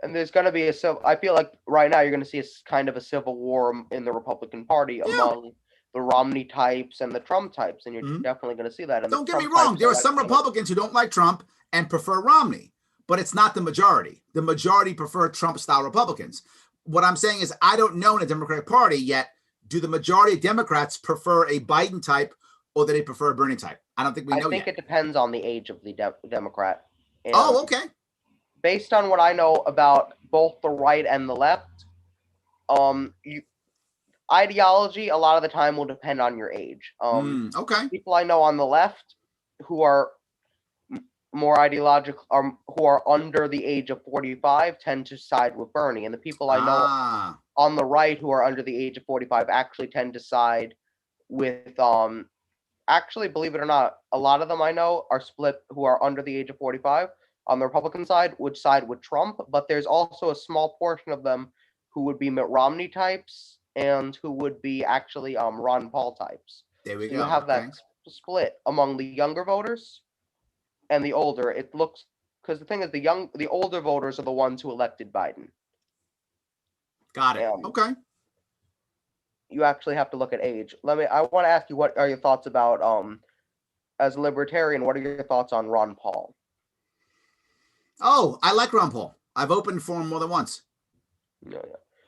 And there's going to be I feel like right now you're going to see a kind of a civil war in the Republican Party among the Romney types and the Trump types, and you're definitely going to see that. Don't get me wrong. There are some Republicans who don't like Trump and prefer Romney, but it's not the majority. The majority prefer Trump-style Republicans. What I'm saying is I don't know in the Democratic Party yet, do the majority of Democrats prefer a Biden type or do they prefer a Bernie type? I don't think we know yet. I think it depends on the age of the Democrat. And okay. Based on what I know about both the right and the left, ideology a lot of the time will depend on your age. Okay. People I know on the left who are more ideological, who are under the age of 45, tend to side with Bernie, and the people I know on the right who are under the age of 45 actually tend to side with. Actually, believe it or not, a lot of them I know are split. Who are under the age of 45 on the Republican side would side with Trump, but there's also a small portion of them who would be Mitt Romney types and who would be actually Ron Paul types. There we So go. you have Okay. that split among the younger voters and the older. It looks, because the thing is, the older voters are the ones who elected Biden. Got it. Okay. You actually have to look at age. I want to ask you, what are your thoughts about as a libertarian, what are your thoughts on Ron Paul? Oh, I like Ron Paul. I've opened for him more than once. Yeah.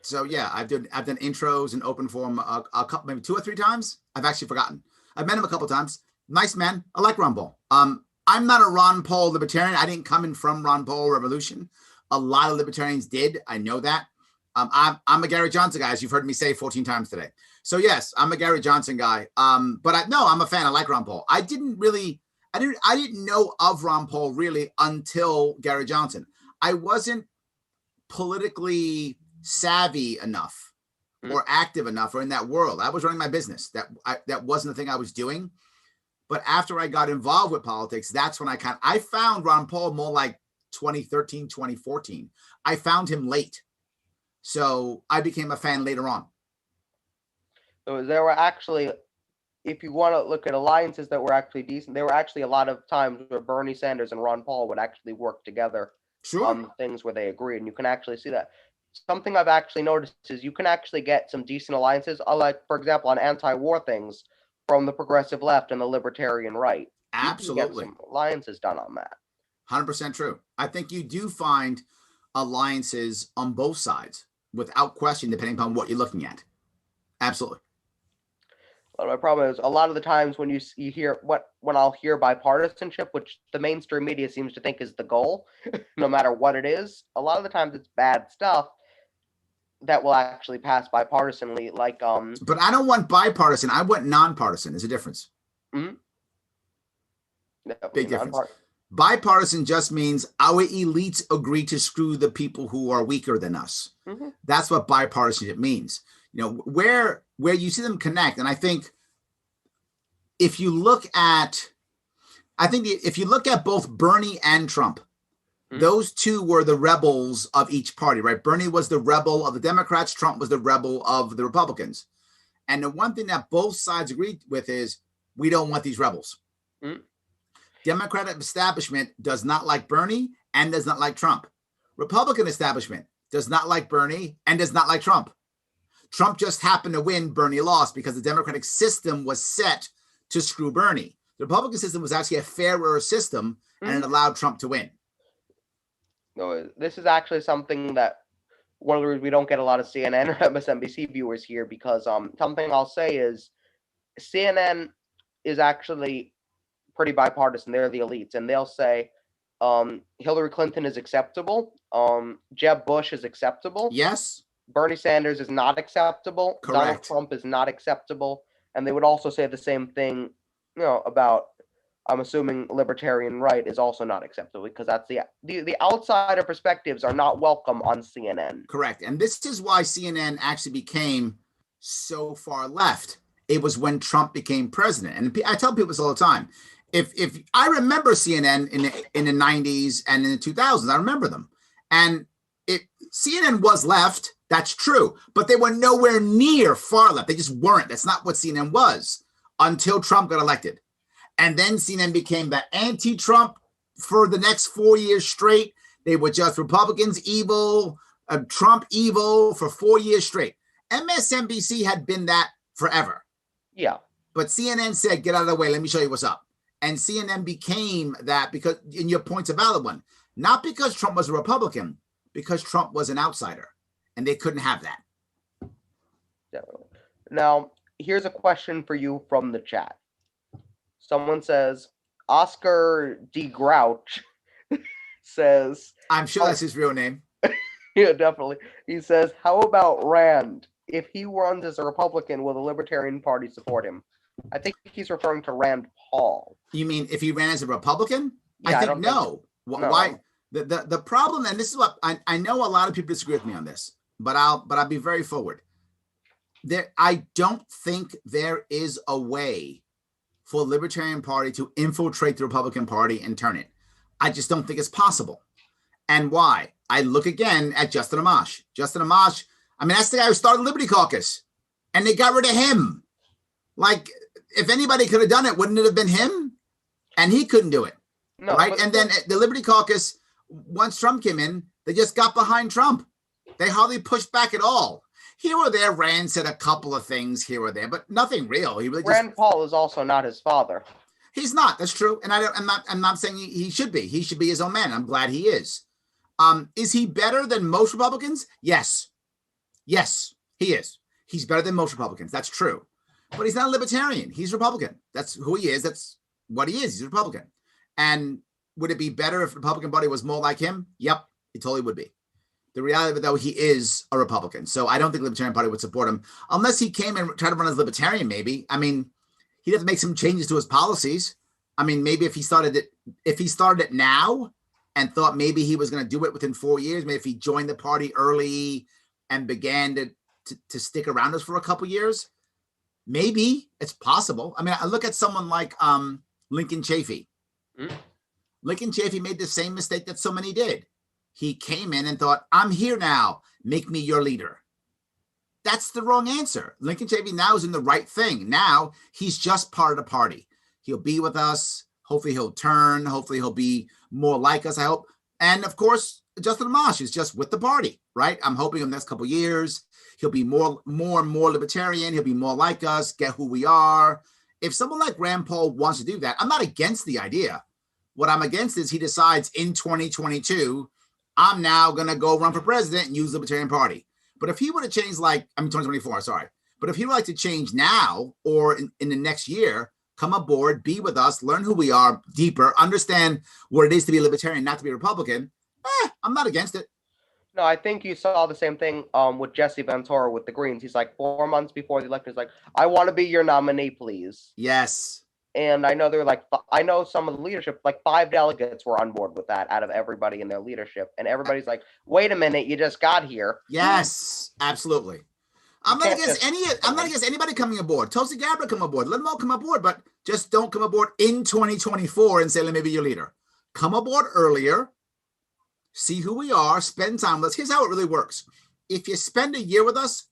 So yeah, I've done intros and open for him a couple, maybe 2 or 3 times. I've actually forgotten. I've met him a couple times. Nice man. I like Ron Paul. I'm not a Ron Paul libertarian. I didn't come in from Ron Paul revolution. A lot of libertarians did. I know that. I'm a Gary Johnson guy, as you've heard me say 14 times today. So yes, I'm a Gary Johnson guy. But I'm a fan. I like Ron Paul. I didn't know of Ron Paul really until Gary Johnson. I wasn't politically savvy enough or active enough or in that world. I was running my business. That wasn't the thing I was doing. But after I got involved with politics, that's when I found Ron Paul more like 2013, 2014. I found him late. So I became a fan later on. So there were actually, if you want to look at alliances that were actually decent, there were actually a lot of times where Bernie Sanders and Ron Paul would actually work together on things where they agreed, and you can actually see that. Something I've actually noticed is you can actually get some decent alliances, like, for example, on anti-war things from the progressive left and the libertarian right. Absolutely. You can get some alliances done on that. 100% true. I think you do find alliances on both sides without question, depending upon what you're looking at. Absolutely. Well, my problem is a lot of the times when you hear when I'll hear bipartisanship, which the mainstream media seems to think is the goal, no matter what it is, a lot of the times it's bad stuff that will actually pass bipartisanly. Like But I don't want bipartisan. I want nonpartisan. There's a difference. Mm-hmm. Big difference. Bipartisan just means our elites agree to screw the people who are weaker than us. Mm-hmm. That's what bipartisanship means. Where you see them connect, and I think if you look at both Bernie and Trump, those two were the rebels of each party, right? Bernie was the rebel of the Democrats. Trump was the rebel of the Republicans. And the one thing that both sides agreed with is we don't want these rebels. Mm-hmm. Democratic establishment does not like Bernie and does not like Trump. Republican establishment does not like Bernie and does not like Trump. Trump just happened to win, Bernie lost, because the Democratic system was set to screw Bernie. The Republican system was actually a fairer system, and it allowed Trump to win. No, this is actually something that one of the reasons we don't get a lot of CNN or MSNBC viewers here, because something I'll say is CNN is actually pretty bipartisan. They're the elites, and they'll say Hillary Clinton is acceptable. Jeb Bush is acceptable. Yes. Bernie Sanders is not acceptable. Correct. Donald Trump is not acceptable. And they would also say the same thing, about, I'm assuming, libertarian right is also not acceptable, because that's the outsider perspectives are not welcome on CNN. Correct. And this is why CNN actually became so far left. It was when Trump became president. And I tell people this all the time. If I remember CNN in the 90s and in the 2000s, I remember them. And CNN was left. That's true. But they were nowhere near far left. They just weren't. That's not what CNN was until Trump got elected. And then CNN became the anti-Trump for the next 4 years straight. They were just Republicans evil, Trump evil for 4 years straight. MSNBC had been that forever. Yeah. But CNN said, get out of the way. Let me show you what's up. And CNN became that because, and your point's a valid one, not because Trump was a Republican, because Trump was an outsider. And they couldn't have that. Definitely. Now, here's a question for you from the chat. Someone says, Oscar D. Grouch says... I'm sure that's his real name. Yeah, definitely. He says, how about Rand? If he runs as a Republican, will the Libertarian Party support him? I think he's referring to Rand Paul. You mean if he ran as a Republican? Yeah, I think no. Why? The problem, and this is what I know a lot of people disagree with me on this, but I'll be very forward. I don't think there is a way for the Libertarian Party to infiltrate the Republican Party and turn it. I just don't think it's possible. And why? I look again at Justin Amash. Justin Amash, I mean, that's the guy who started the Liberty Caucus. and they got rid of him. Like, if anybody could have done it, wouldn't it have been him? And he couldn't do it. No, right? And then the Liberty Caucus, once Trump came in, they just got behind Trump. They hardly pushed back at all. Here or there, Rand said a couple of things here or there, but nothing real. He really Rand Paul is also not his father. He's not. That's true. And I'm not saying he should be. He should be his own man. I'm glad he is. Is he better than most Republicans? Yes. Yes, he is. He's better than most Republicans. That's true. But he's not a libertarian. He's Republican. That's who he is. That's what he is. He's a Republican. And would it be better if the Republican Party was more like him? Yep, it totally would be. The reality of it, though, he is a Republican. So I don't think the Libertarian Party would support him unless he came and tried to run as Libertarian, maybe. I mean, he'd have to make some changes to his policies. I mean, maybe if he started it now and thought maybe he was going to do it within 4 years, maybe if he joined the party early and began to stick around us for a couple years, maybe it's possible. I mean, I look at someone like Lincoln Chafee. Mm-hmm. Lincoln Chafee made the same mistake that so many did. He came in and thought, I'm here now. Make me your leader. That's the wrong answer. Lincoln Chafee now is in the right thing. Now he's just part of the party. He'll be with us. Hopefully he'll turn. Hopefully he'll be more like us, I hope. And of course, Justin Amash is just with the party, right? I'm hoping in the next couple of years, he'll be more and more libertarian. He'll be more like us, get who we are. If someone like Rand Paul wants to do that, I'm not against the idea. What I'm against is he decides in 2022, I'm now going to go run for president and use the Libertarian Party. But if he would have changed 2024, sorry. But if he would like to change now or in the next year, come aboard, be with us, learn who we are deeper, understand what it is to be a libertarian, not to be a Republican, I'm not against it. No, I think you saw the same thing with Jesse Ventura with the Greens. He's like 4 months before the election, he's like, I want to be your nominee, please. Yes. And I know I know some of the leadership, like 5 delegates were on board with that out of everybody in their leadership. And everybody's like, wait a minute, you just got here. Yes, absolutely. I'm not against anybody coming aboard. Tulsi Gabbard come aboard. Let them all come aboard, but just don't come aboard in 2024 and say, let me be your leader. Come aboard earlier, see who we are, spend time with us. Here's how it really works. If you spend a year with us,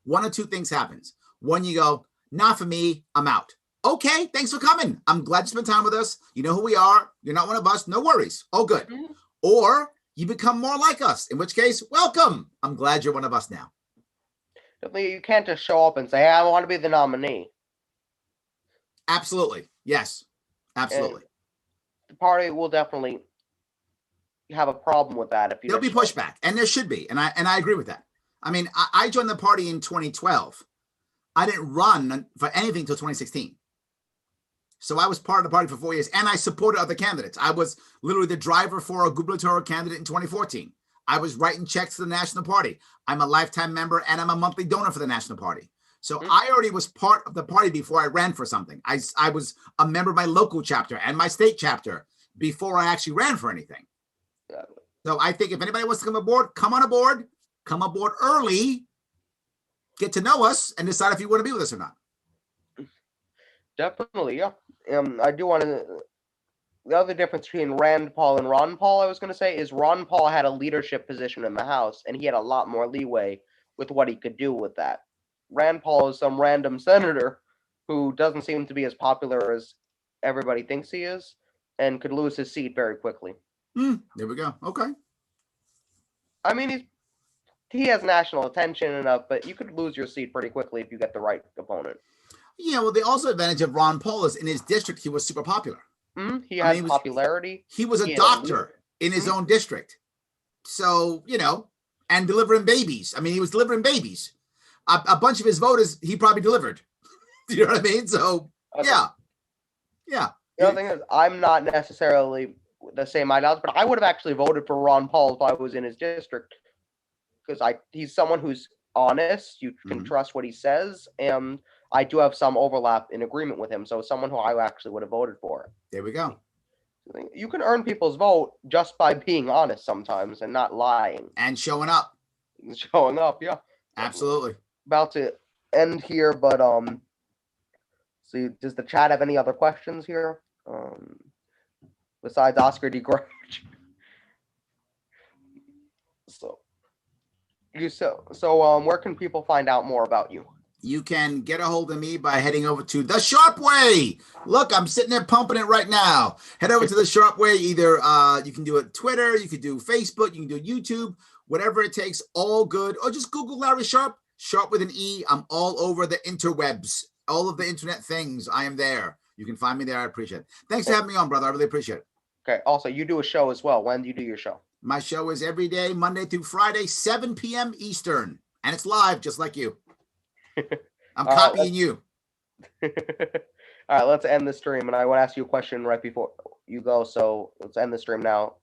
one of two things happens. One, you go, not for me, I'm out. Okay, thanks for coming. I'm glad you spent time with us. You know who we are. You're not one of us. No worries. Oh, good. Mm-hmm. Or you become more like us, in which case, welcome. I'm glad you're one of us now. You can't just show up and say, hey, I want to be the nominee. Absolutely. Yes. Absolutely. And the party will definitely have a problem with that. There'll be pushback, and there should be. And I agree with that. I mean, I joined the party in 2012. I didn't run for anything until 2016. So I was part of the party for 4 years, and I supported other candidates. I was literally the driver for a gubernatorial candidate in 2014. I was writing checks to the National Party. I'm a lifetime member, and I'm a monthly donor for the National Party. So I already was part of the party before I ran for something. I was a member of my local chapter and my state chapter before I actually ran for anything. Exactly. So I think if anybody wants to come aboard, come on aboard. Come aboard early. Get to know us and decide if you want to be with us or not. Definitely, yeah. I do want to. The other difference between Rand Paul and Ron Paul, I was going to say, is Ron Paul had a leadership position in the House, and he had a lot more leeway with what he could do with that. Rand Paul is some random senator who doesn't seem to be as popular as everybody thinks he is, and could lose his seat very quickly. There we go. Okay. I mean, he has national attention enough, but you could lose your seat pretty quickly if you get the right opponent. Yeah, well, the also advantage of Ron Paul is in his district, he was super popular. He had popularity. He was a doctor in his own district. So, and delivering babies. I mean, he was delivering babies. A bunch of his voters, he probably delivered. Do you know what I mean? So, okay. Yeah. The other thing is, I'm not necessarily the same ideology, but I would have actually voted for Ron Paul if I was in his district. Because he's someone who's honest. You can trust what he says. And I do have some overlap in agreement with him. So someone who I actually would have voted for. There we go. You can earn people's vote just by being honest sometimes and not lying. And showing up. Showing up, yeah. Absolutely. About to end here, but so does the chat have any other questions here? Besides Oscar D. Grouch. So where can people find out more about you? You can get a hold of me by heading over to the Sharpe Way. Look, I'm sitting there pumping it right now. Head over to the Sharpe Way. Either you can do it Twitter, you can do Facebook, you can do YouTube, whatever it takes, all good. Or just Google Larry Sharpe, Sharpe with an E. I'm all over the interwebs, all of the internet things. I am there. You can find me there. I appreciate it. Thanks for having me on, brother. I really appreciate it. Okay. Also, you do a show as well. When do you do your show? My show is every day, Monday through Friday, 7 p.m. Eastern. And it's live, just like you. I'm copying you. All right, let's end the stream. And I want to ask you a question right before you go. So let's end the stream now.